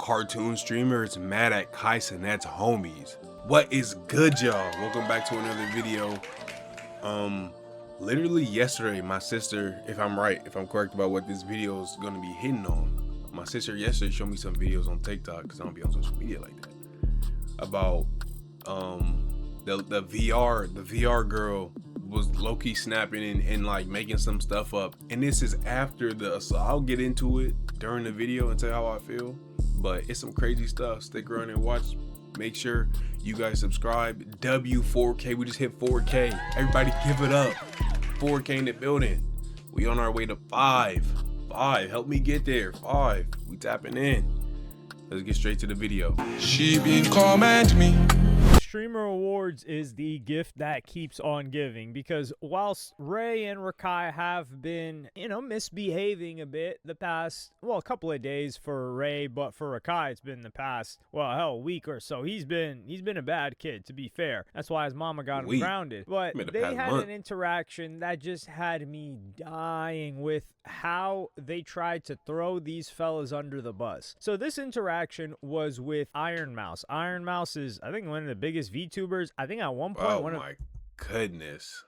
cartoon streamer is mad at kaicenat's homies. What is good, y'all? Welcome back to another video. Literally yesterday, my sister, if I'm correct about what this video is gonna be hitting on, my sister yesterday showed me some videos on TikTok, because I don't be on social media like that, about the VR girl was low-key snapping and like making some stuff up, and this is after so I'll get into it during the video and tell how I feel, but it's some crazy stuff. Stick around and watch. Make sure you guys subscribe. W4K, we just hit 4K. Everybody give it up. 4K in the building. We on our way to 5. Help me get there. 5. We tapping in. Let's get straight to the video. She been comment me. Streamer Awards is the gift that keeps on giving, because whilst Ray and Rakai have been, misbehaving a bit the past, a couple of days for Ray, but for Rakai it's been the past, a week or so. He's been a bad kid, to be fair. That's why his mama got him grounded. But they had an interaction that just had me dying with how they tried to throw these fellas under the bus. So this interaction was with Ironmouse. Ironmouse is, I think, one of the biggest VTubers. I think at one point, oh my goodness,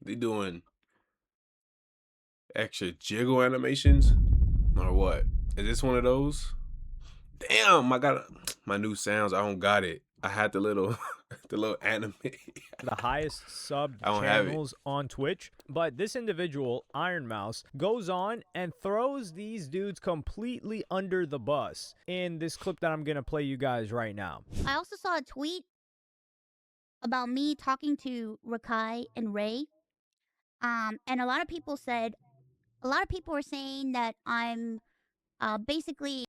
they doing extra jiggle animations or what? Is this one of those? Damn, I got my new sounds. I don't got it. I had the little the little anime. The highest subbed channels on Twitch. But this individual, Ironmouse, goes on and throws these dudes completely under the bus in this clip that I'm gonna play you guys right now. I also saw a tweet about me talking to Rakai and Ray. And a lot of people were saying that I'm basically...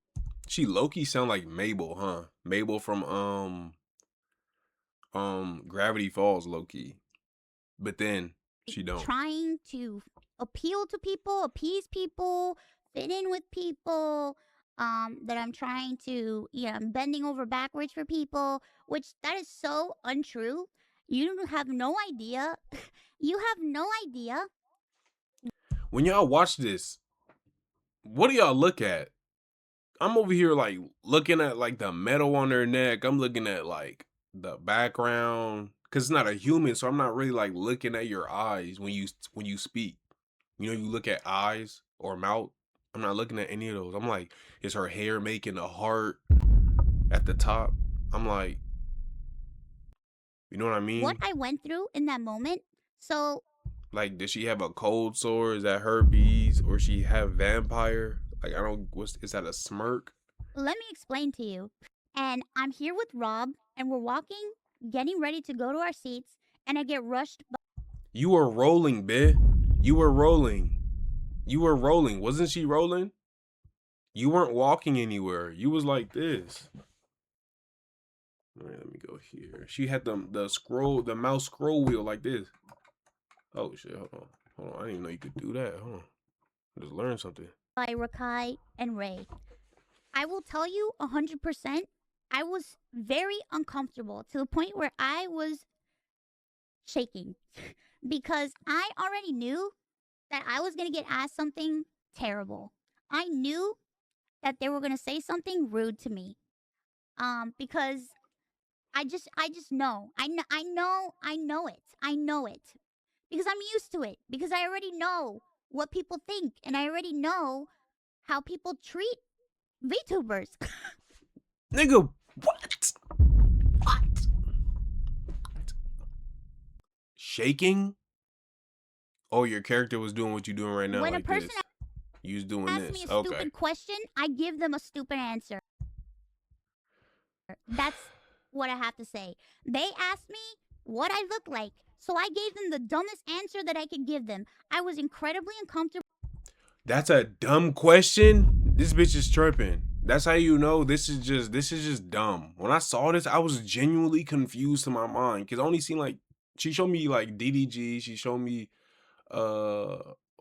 She low-key sound like Mabel, huh? Mabel from Gravity Falls, low-key. But then she don't. Trying to appeal to people, appease people, fit in with people. That I'm trying to, I'm bending over backwards for people, which that is so untrue. You have no idea. You have no idea. When y'all watch this, what do y'all look at? I'm over here like looking at like the metal on their neck. I'm looking at like the background, because it's not a human, so I'm not really like looking at your eyes when you speak. You look at eyes or mouth. I'm not looking at any of those. I'm like, is her hair making a heart at the top? I'm like, you know what I mean? What I went through in that moment. So, like, does she have a cold sore? Is that herpes? Or she have vampire? Like, is that a smirk? Let me explain to you. And I'm here with Rob, and we're walking, getting ready to go to our seats, and I get rushed by... You were rolling, bitch. You were rolling. You were rolling. Wasn't she rolling? You weren't walking anywhere. You was like this. All right, let me go here. She had the mouse scroll wheel like this. Oh shit, hold on. I didn't even know you could do that. Hold on. I just learned something. By Rakai and Ray. I will tell you 100%, I was very uncomfortable to the point where I was shaking because I already knew that I was going to get asked something terrible. I knew that they were going to say something rude to me. Because I just know. I know it. Because I'm used to it. Because I already know what people think. And I already know how people treat VTubers. Nigga, what? Shaking? Oh, your character was doing what you're doing right now. When like a person you was doing asks me a stupid question, I give them a stupid answer. That's what I have to say. They asked me what I look like, so I gave them the dumbest answer that I could give them. I was incredibly uncomfortable. That's a dumb question? This bitch is tripping. That's how you know this is just dumb. When I saw this, I was genuinely confused to my mind, because I only seen like, she showed me like DDG, she showed me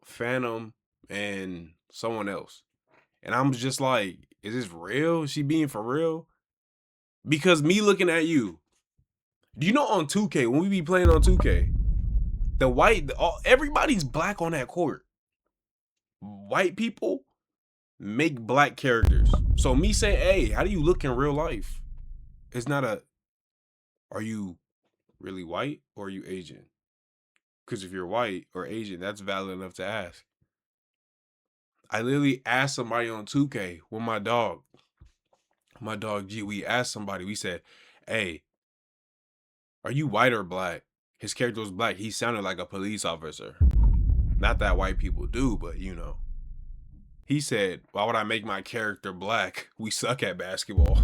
Phantom and someone else, and I'm just like, is this real? Is she being for real? Because me looking at you, do you know on 2K, when we be playing on 2K, everybody's black on that court. White people make black characters. So me saying, hey, how do you look in real life? It's not a, are you really white or are you Asian? Because if you're white or Asian, that's valid enough to ask. I literally asked somebody on 2K with my dog G. We asked somebody, we said, hey, are you white or black? His character was black. He sounded like a police officer. Not that white people do, but you know. He said, why would I make my character black? We suck at basketball.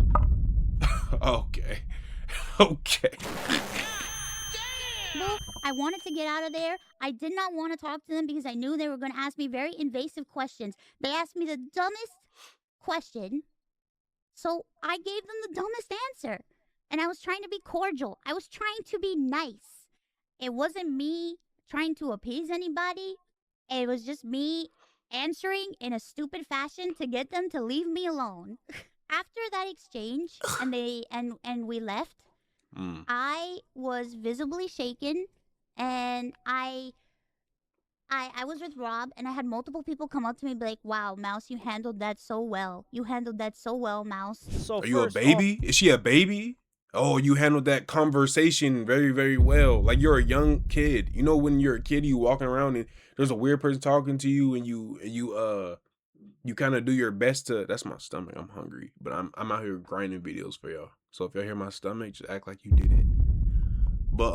Okay. Okay. Well, I wanted to get out of there. I did not want to talk to them because I knew they were going to ask me very invasive questions. They asked me the dumbest question, so I gave them the dumbest answer. And I was trying to be cordial. I was trying to be nice. It wasn't me trying to appease anybody. It was just me answering in a stupid fashion to get them to leave me alone. After that exchange and we left, I was visibly shaken, and I was with Rob, and I had multiple people come up to me and be like, wow, Mouse, you handled that so well. You handled that so well, Mouse. So are you a baby? Is she a baby? Oh, you handled that conversation very, very well. Like you're a young kid. You know, when you're a kid, you walking around and there's a weird person talking to you, and you kind of do your best to. That's my stomach. I'm hungry, but I'm out here grinding videos for y'all. So if y'all hear my stomach, just act like you did it. But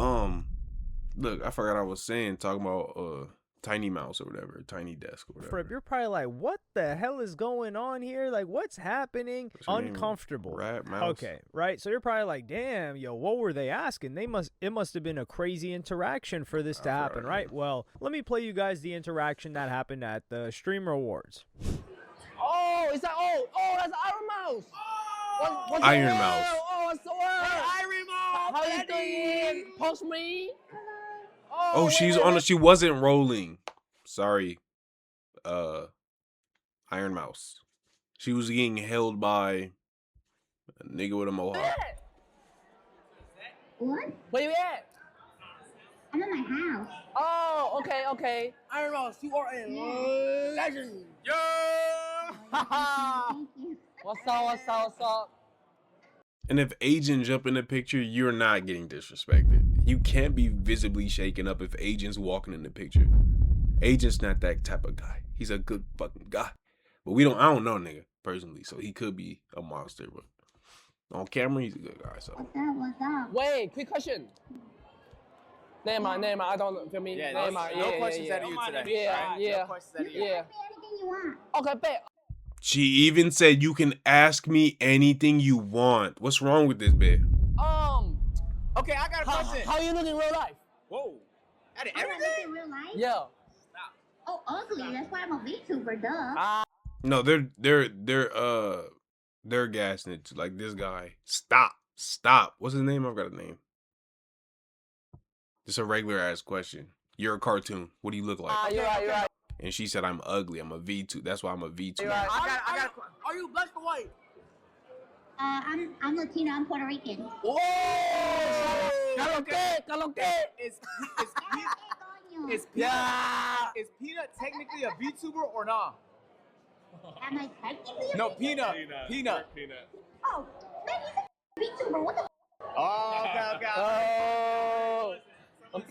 look, I forgot what I was saying, talking about tiny mouse or whatever, tiny desk or whatever. Frib, you're probably like, what the hell is going on here? Like, what's happening? Uncomfortable. Rat mouse. Okay, right. So you're probably like, damn, yo, what were they asking? It must have been a crazy interaction for this to happen, right? Well, let me play you guys the interaction that happened at the Streamer Awards. Oh, is that that's Ironmouse. What's Ironmouse. Oh, what's the word? Hey, Ironmouse. How you doing? Post me. Oh, she wasn't rolling. Sorry. Ironmouse. She was getting held by a nigga with a mohawk. What? Where you at? I'm in my house. Oh, okay. Ironmouse, you are a legend. Yo! Thank you. What's up? And if agent jump in the picture, you're not getting disrespected. You can't be visibly shaken up if agent's walking in the picture. Agent's not that type of guy. He's a good fucking guy. But I don't know nigga personally, so he could be a monster, but on camera he's a good guy. So What's up? Wait, quick question. Never mind, I don't feel me. Yeah, never mind. no questions out of you today. Yeah. No questions out of you. Yeah. Anything you want. Okay, bet. she even said you can ask me anything you want. What's wrong with this bitch? Okay, I got a question. How you look in real life? Whoa. That is I don't look everything? in real life. Yeah. Oh, ugly. That's why I'm a VTuber, duh. No, they're gassing it. Like this guy. Stop. What's his name? I've got a name. Just a regular ass question. You're a cartoon. What do you look like? You're right. And she said I'm ugly. I'm a V2. That's why I'm a V2. You're right. I got Are you black or white? I'm Latino. I'm Puerto Rican. Whoa! Caloque. Is Peanut technically a VTuber or not? Am I technically a No, VTuber? Peanut. Oh, man, he's a VTuber. What the Oh, okay. Oh.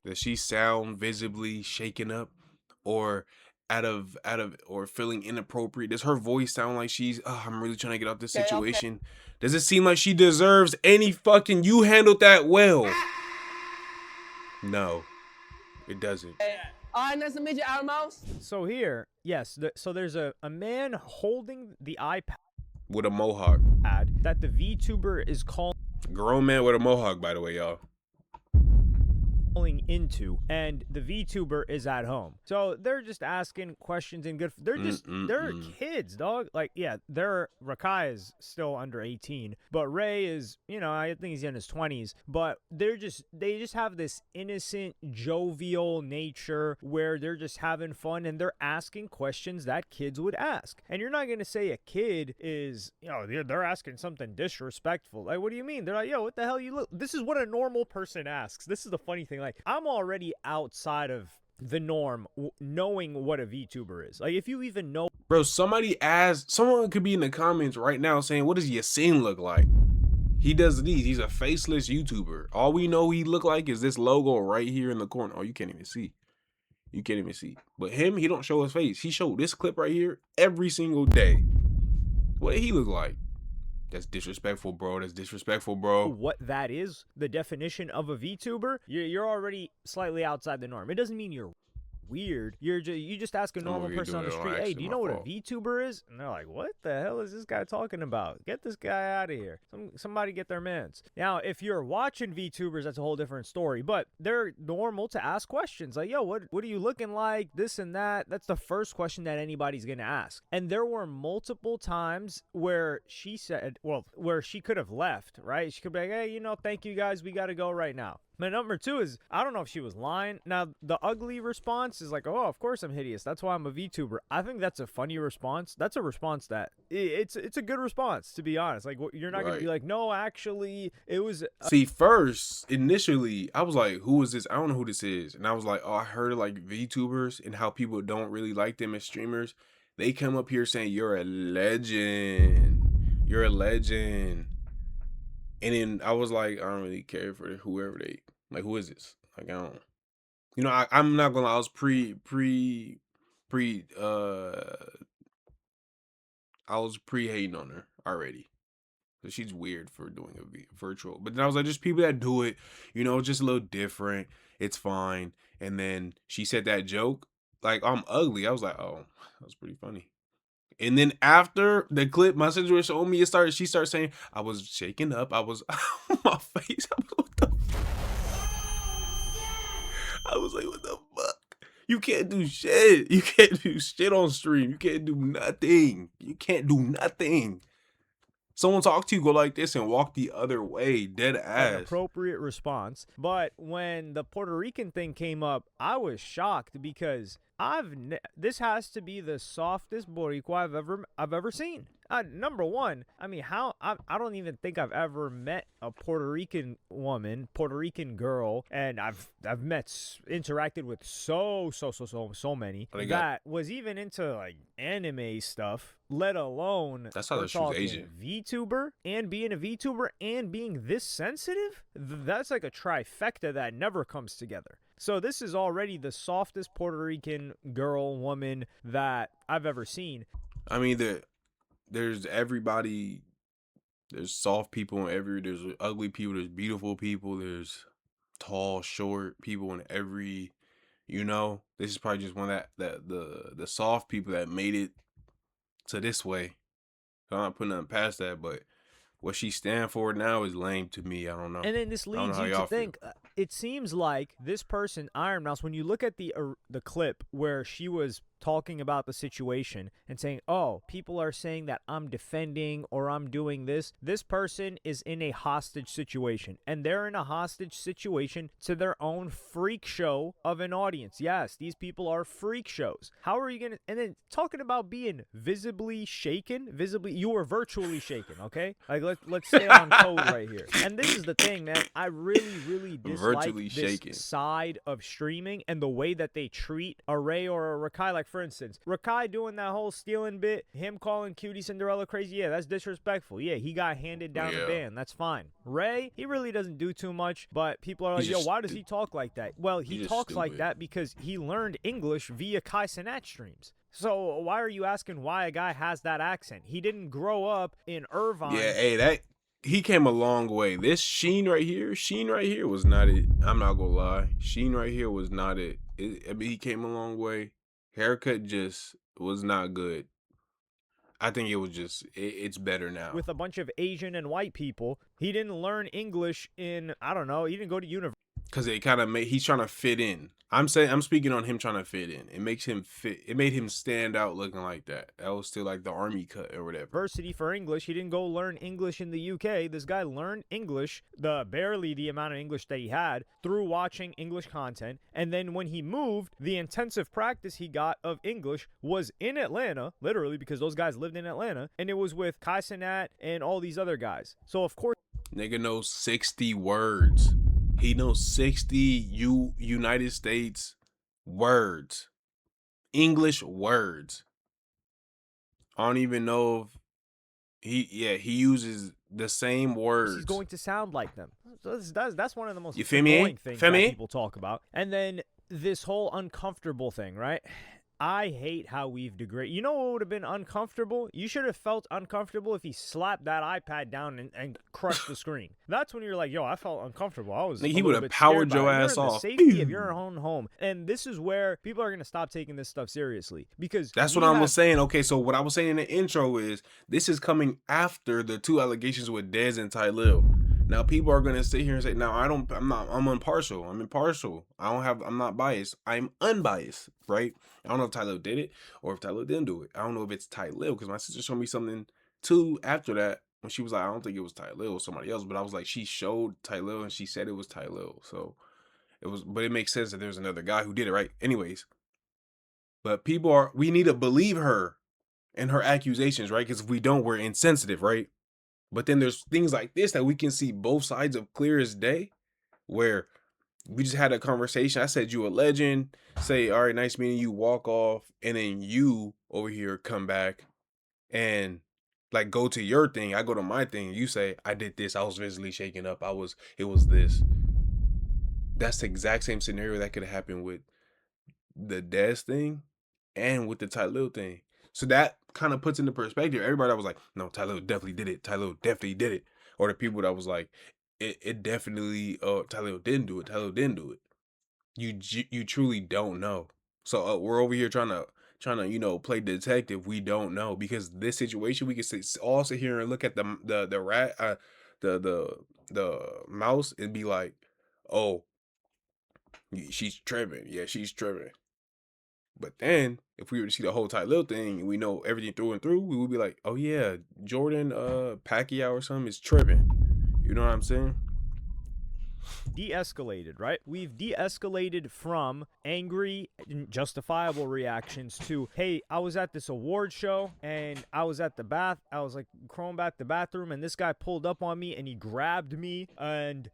Does she sound visibly shaken up or out of or feeling inappropriate? Does her voice sound like she's I'm really trying to get out this situation? Does it seem like she deserves any fucking you handled that well? No, it doesn't. All right, nice to meet you, Ironmouse. So here, yes, so there's a man holding the iPad With a mohawk. that the VTuber is calling Grown man with a mohawk, by the way, y'all. into, and the VTuber is at home. So they're just asking questions and they're kids, dog. Like, yeah, Rakai is still under 18, but Ray is, I think he's in his 20s, but they just have this innocent, jovial nature where they're just having fun and they're asking questions that kids would ask. And you're not going to say a kid is, they're asking something disrespectful. Like, what do you mean? They're like, yo, what the hell you look? This is what a normal person asks. This is the funny thing. Like, I'm already outside of the norm knowing what a VTuber is. Like, if you even know Bro, someone could be in the comments right now saying, what does Yasin look like? He does these. He's a faceless YouTuber. All we know he look like is this logo right here in the corner. Oh, you can't even see. You can't even see. But him, he don't show his face. He showed this clip right here every single day. What did he look like? That's disrespectful, bro. That's disrespectful, bro. What that is, the definition of a VTuber, you're already slightly outside the norm. It doesn't mean you're weird. You just ask a normal person on the street, hey, do you know what a VTuber is? And they're like, what the hell is this guy talking about? Get this guy out of here. Somebody get their mans. Now, if you're watching VTubers, that's a whole different story, but they're normal to ask questions like, yo, what are you looking like? This and that. That's the first question that anybody's gonna ask. And there were multiple times where she said, well, where she could have left, right? She could be like, hey, thank you guys, we gotta go right now. But number two is, I don't know if she was lying. Now, the ugly response is like, oh, of course I'm hideous. That's why I'm a VTuber. I think that's a funny response. That's a response that, it's a good response, to be honest. Like, you're not going to be like, no, actually, it was... See, initially, I was like, who is this? I don't know who this is. And I was like, oh, I heard of like VTubers and how people don't really like them as streamers. They come up here saying, you're a legend. You're a legend. And then I was like, I don't really care for whoever who is this? Like, I don't, I'm not gonna lie, I was I was pre-hating on her already. So she's weird for doing a virtual. But then I was like, just people that do it, just a little different. It's fine. And then she said that joke, like, I'm ugly. I was like, oh, that was pretty funny. And then after the clip, my sister was showing me, she started saying, I was shaking up. I was on my face. I was like, what the fuck? You can't do shit. You can't do shit on stream. You can't do nothing. You can't do nothing. Someone talk to you, go like this and walk the other way, dead ass. An appropriate response. But when the Puerto Rican thing came up, I was shocked because this has to be the softest Boricua I've ever seen. Number one, I mean, I don't even think I've ever met a Puerto Rican woman, Puerto Rican girl, and I've interacted with so many that was even into like anime stuff, let alone that's how she was Asian. VTuber and being a VTuber and being this sensitive. That's like a trifecta that never comes together. So this is already the softest Puerto Rican woman that I've ever seen. I mean, there's everybody. There's soft people there's ugly people, there's beautiful people, there's tall, short people in every, this is probably just one that the soft people that made it to this way. So I'm not putting nothing past that, but what she stand for now is lame to me. I don't know. And then this leads you to think, it seems like this person, Ironmouse, when you look at the clip where she was talking about the situation and saying, oh, people are saying that I'm defending or I'm doing this. This person is in a hostage situation, and they're in a hostage situation to their own freak show of an audience. Yes, these people are freak shows. How are you going to, and then talking about being visibly shaken, you were virtually shaken, okay? Like, let's stay on code right here. And this is the thing, man. I really dislike this side of streaming and the way that they treat a Ray or a Rakai. Like, for instance, Rakai doing that whole stealing bit, him calling Cutie Cinderella crazy, yeah, that's disrespectful. Yeah, he got handed down the ban. That's fine. Ray, he really doesn't do too much, but people are like, yo, why does he talk like that? Well, he talks like that because he learned English via kaicenat streams. So why are you asking why a guy has that accent? He didn't grow up in Irvine. Yeah, hey, he came a long way. This Sheen right here was not it. I'm not gonna lie. Sheen right here was not it. I mean, he came a long way. Haircut just was not good. I think it was just, it's better now. With a bunch of Asian and white people, he didn't learn English in, I don't know, he didn't go to university. Because it kind of he's trying to fit in. I'm speaking on him trying to fit in. It makes him fit. It made him stand out looking like that. That was still like the army cut or whatever. University for English. He didn't go learn English in the UK. This guy learned English, barely the amount of English that he had, through watching English content. And then when he moved, the intensive practice he got of English was in Atlanta, literally, because those guys lived in Atlanta. And it was with kaicenat and all these other guys. So, of course, nigga knows 60 words. He knows 60 United States words. English words. I don't even know if he uses the same words. He's going to sound like them. So that's one of the most You feel me? annoying things that people talk about. And then this whole uncomfortable thing, right? I hate how we've degraded. You know what would have been uncomfortable? You should have felt uncomfortable if he slapped that iPad down and crushed the screen. That's when you're like, yo, I felt uncomfortable. I was. He would have powered your ass off. You're in the safety of your own home, and this is where people are gonna stop taking this stuff seriously because that's what I was saying. Okay, so what I was saying in the intro is this is coming after the 2 allegations with Dez and Tylil. Now people are gonna sit here and say, "No, I'm impartial. I'm impartial. I'm not biased. I'm unbiased, right? I don't know if Tylil did it or if Tylil didn't do it. I don't know if it's Tylil because my sister showed me something too after that when she was like, I don't think it was Tylil or somebody else, but I was like, she showed Tylil and she said it was Tylil, so it was. But it makes sense that there's another guy who did it, right? Anyways, but we need to believe her and her accusations, right? Because if we don't, we're insensitive, right? But then there's things like this that we can see both sides of clear as day, where we just had a conversation. I said, you a legend. Say, all right, nice meeting you, walk off. And then you over here come back and like go to your thing. I go to my thing. You say, I did this. I was visibly shaken up. It was this. That's the exact same scenario that could have happened with the Dez thing and with the Tylil thing. So that kind of puts into perspective everybody that was like, no, Tylil definitely did it. Tylil definitely did it. Or the people that was like, it definitely, Tylil didn't do it. Tylil didn't do it. You truly don't know. So we're over here trying to play detective. We don't know because this situation we can all sit here and look at the rat the mouse and be like, oh, she's tripping. Yeah, she's tripping. But then if we were to see the whole Tylil thing and we know everything through and through, we would be like, oh yeah, Jordan Pacquiao or something is tripping. You know what I'm saying? De-escalated, right? We've de-escalated from angry, justifiable reactions to, hey, I was at this award show and I was like crawling back the bathroom and this guy pulled up on me and he grabbed me and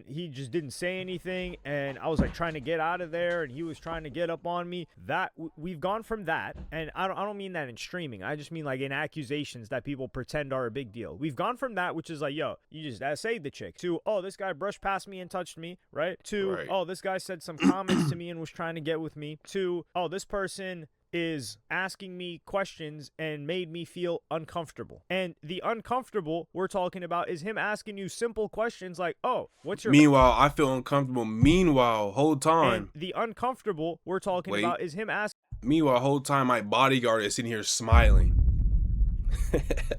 he just didn't say anything and I was like trying to get out of there and he was trying to get up on me. That we've gone from that, and I don't mean that in streaming. I just mean like in accusations that people pretend are a big deal. We've gone from that, which is like, yo, you just essayed the chick, to, oh, this guy brushed past me and touched me, right? To, right. Oh, this guy said some comments to me and was trying to get with me. To, oh, this person is asking me questions and made me feel uncomfortable. And the uncomfortable we're talking about is him asking you simple questions like, oh, what's your... Meanwhile, I feel uncomfortable. Meanwhile, whole time... And the uncomfortable we're talking about is him asking... Meanwhile, whole time my bodyguard is sitting here smiling.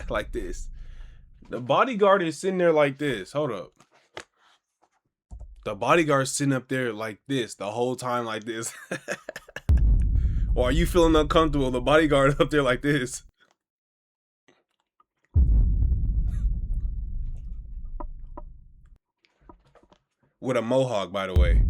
Like this. The bodyguard is sitting there like this. Hold up. The bodyguard's sitting up there like this the whole time like this. Or are you feeling uncomfortable? The bodyguard up there like this. With a mohawk, by the way.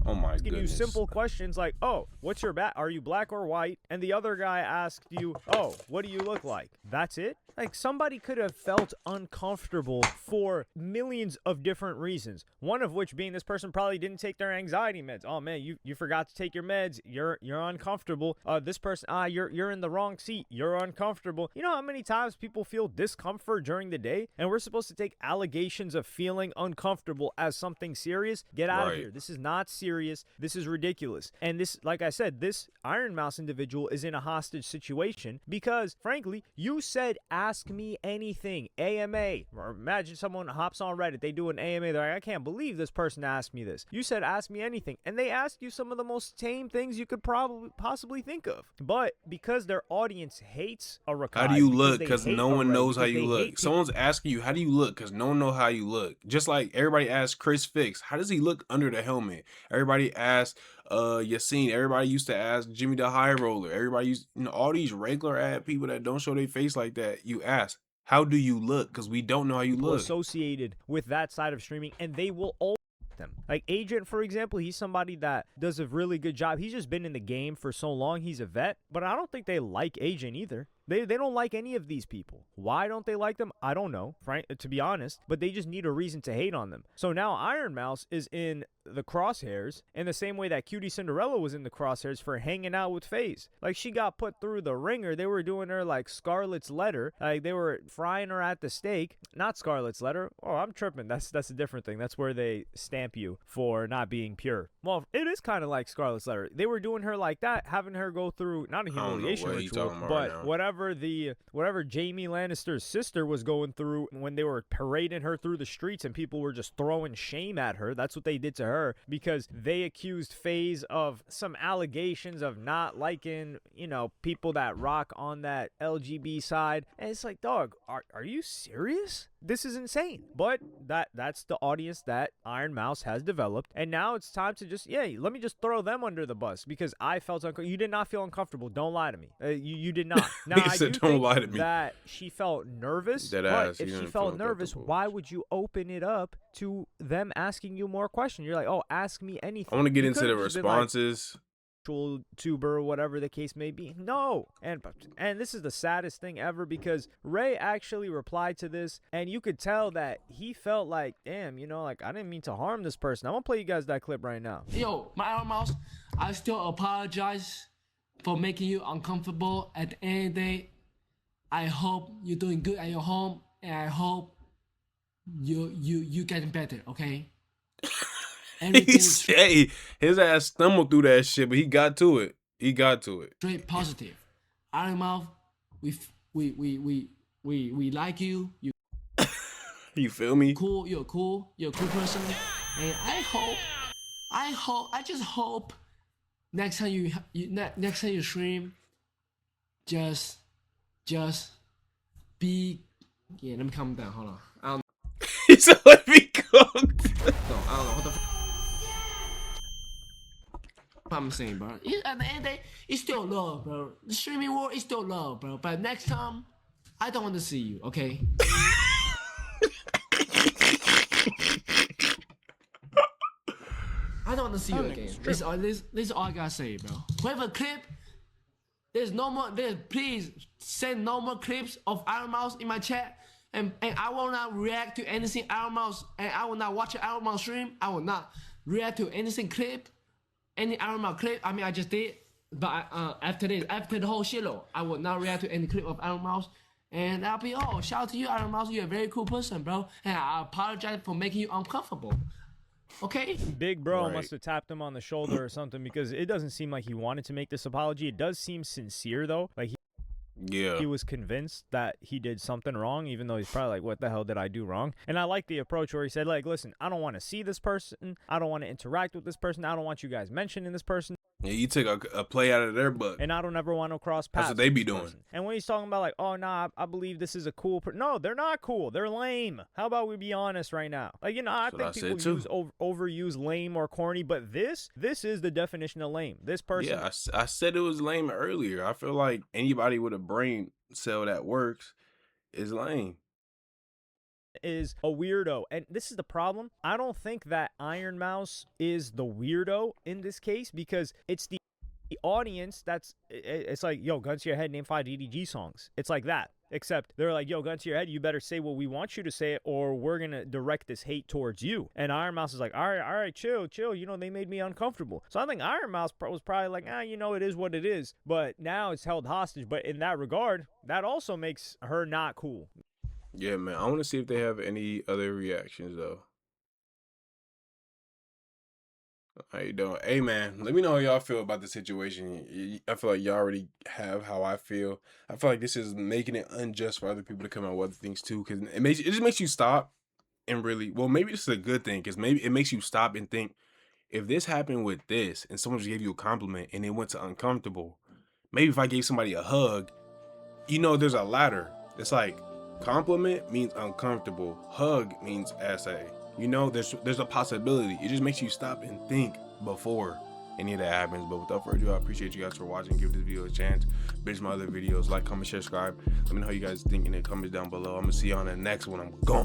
Oh my goodness. You simple questions like, oh, what's your are you black or white? And the other guy asked you, oh, what do you look like? That's it? Like, somebody could have felt uncomfortable for millions of different reasons. One of which being this person probably didn't take their anxiety meds. Oh man, you forgot to take your meds. You're uncomfortable. This person, you're in the wrong seat. You're uncomfortable. You know how many times people feel discomfort during the day? And we're supposed to take allegations of feeling uncomfortable as something serious? Get out of here. This is not serious. This is ridiculous. And this, like I said, this Ironmouse individual is in a hostage situation because, frankly, you said ask me anything, AMA. Or imagine someone hops on Reddit, they do an AMA, they're like, I can't believe this person asked me this. You said ask me anything, and they asked you some of the most tame things you could possibly think of. But because their audience hates a Rakai, how do you look? Because no one knows how you look. Someone's asking you, how do you look? Because no one knows how you look. Just like everybody asks Chris Fix, how does he look under the helmet? Everybody asks Yassine. Everybody used to ask Jimmy the High Roller. Everybody used, all these regular ad people that don't show their face like that. You ask, how do you look? Because we don't know how you look. Associated with that side of streaming, and they will all them. Like Agent, for example, he's somebody that does a really good job. He's just been in the game for so long. He's a vet, but I don't think they like Agent either. They don't like any of these people. Why don't they like them? I don't know, to be honest, but they just need a reason to hate on them. So now Ironmouse is in the crosshairs in the same way that Cutie Cinderella was in the crosshairs for hanging out with FaZe. Like, she got put through the ringer. They were doing her like Scarlett's letter. Like, they were frying her at the stake. Not Scarlett's letter. Oh, I'm tripping. That's a different thing. That's where they stamp you for not being pure. Well, it is kind of like Scarlett's letter. They were doing her like that, having her go through not a humiliation ritual, but whatever Jaime Lannister's sister was going through when they were parading her through the streets and people were just throwing shame at her. That's what they did to her, because they accused FaZe of some allegations of not liking, you know, people that rock on that LGB side. And it's like, dog, are you serious? This is insane. But that's the audience that Ironmouse has developed. And now it's time to just, let me just throw them under the bus, because I felt uncomfortable. You did not feel uncomfortable. Don't lie to me. You did not. Now, I do think lie to me. That she felt nervous. But if she felt nervous, why would you open it up to them asking you more questions? You're like, oh, ask me anything. I want to get into the responses. Tuber or whatever the case may be. No. And this is the saddest thing ever, because Ray actually replied to this, and you could tell that he felt like, damn, you know, like, I didn't mean to harm this person. I'm gonna play you guys that clip right now. Yo, my Ironmouse, I still apologize for making you uncomfortable. At the end of the day, I hope you're doing good at your home, and I hope you getting better, okay? Hey, his ass stumbled through that shit, but he got to it. Straight positive. Ironmouse, we like you. You feel me? Cool. You're a cool person, and I just hope next time you stream, just be. Yeah, let me calm down. Hold on. I don't. He said, "Let me cook." No, I don't know what the. I'm saying, bro. At the end of the day, it's still love, bro. The streaming world is still love, bro. But next time, I don't want to see you, okay? I don't want to see you again. This is all I gotta say, bro. Whoever clip, there's no more. Please send no more clips of Ironmouse in my chat. And I will not react to anything Ironmouse, and I will not watch an Ironmouse stream. I will not react to anything clip. Any Ironmouse clip, I mean, I just did, but after the whole shit, I will not react to any clip of Ironmouse, and I'll be, oh, shout out to you, Ironmouse, you're a very cool person, bro, and I apologize for making you uncomfortable, okay? Big bro must have tapped him on the shoulder or something, because it doesn't seem like he wanted to make this apology. It does seem sincere, though, like he was convinced that he did something wrong, even though he's probably like, what the hell did I do wrong? And I like the approach where he said, like, listen, I don't want to see this person. I don't want to interact with this person. I don't want you guys mentioning this person. Yeah, you took a play out of their book. And I don't ever want to cross paths. That's what they be doing. And when he's talking about like, oh, nah, I believe this is a cool person. No, they're not cool. They're lame. How about we be honest right now? Like, you know, I think people overuse lame or corny, but this is the definition of lame. This person. Yeah, I said it was lame earlier. I feel like anybody with a brain cell that works is lame. Is a weirdo, and this is the problem. I don't think that Ironmouse is the weirdo in this case, because it's the audience it's like, yo, gun to your head, name 5 DDG songs. It's like that, except they're like, yo, gun to your head, you better say what we want you to say, or we're gonna direct this hate towards you. And Ironmouse is like, all right, chill, you know, they made me uncomfortable. So I think Ironmouse was probably like, you know, it is what it is, but now it's held hostage. But in that regard, that also makes her not cool. Yeah, man. I want to see if they have any other reactions, though. How you doing? Hey, man, let me know how y'all feel about the situation. I feel like y'all already have how I feel. I feel like this is making it unjust for other people to come out with other things, too, because it just makes you stop and really, well, maybe this is a good thing, because maybe it makes you stop and think, if this happened with this and someone just gave you a compliment and it went to uncomfortable, maybe if I gave somebody a hug, you know, there's a ladder. It's like, compliment means uncomfortable. Hug means SA. You know, there's a possibility. It just makes you stop and think before any of that happens. But without further ado, I appreciate you guys for watching. Give this video a chance. Bitch my other videos. Like, comment, share, subscribe. Let me know how you guys think in the comments down below. I'm gonna see you on the next one. I'm gone.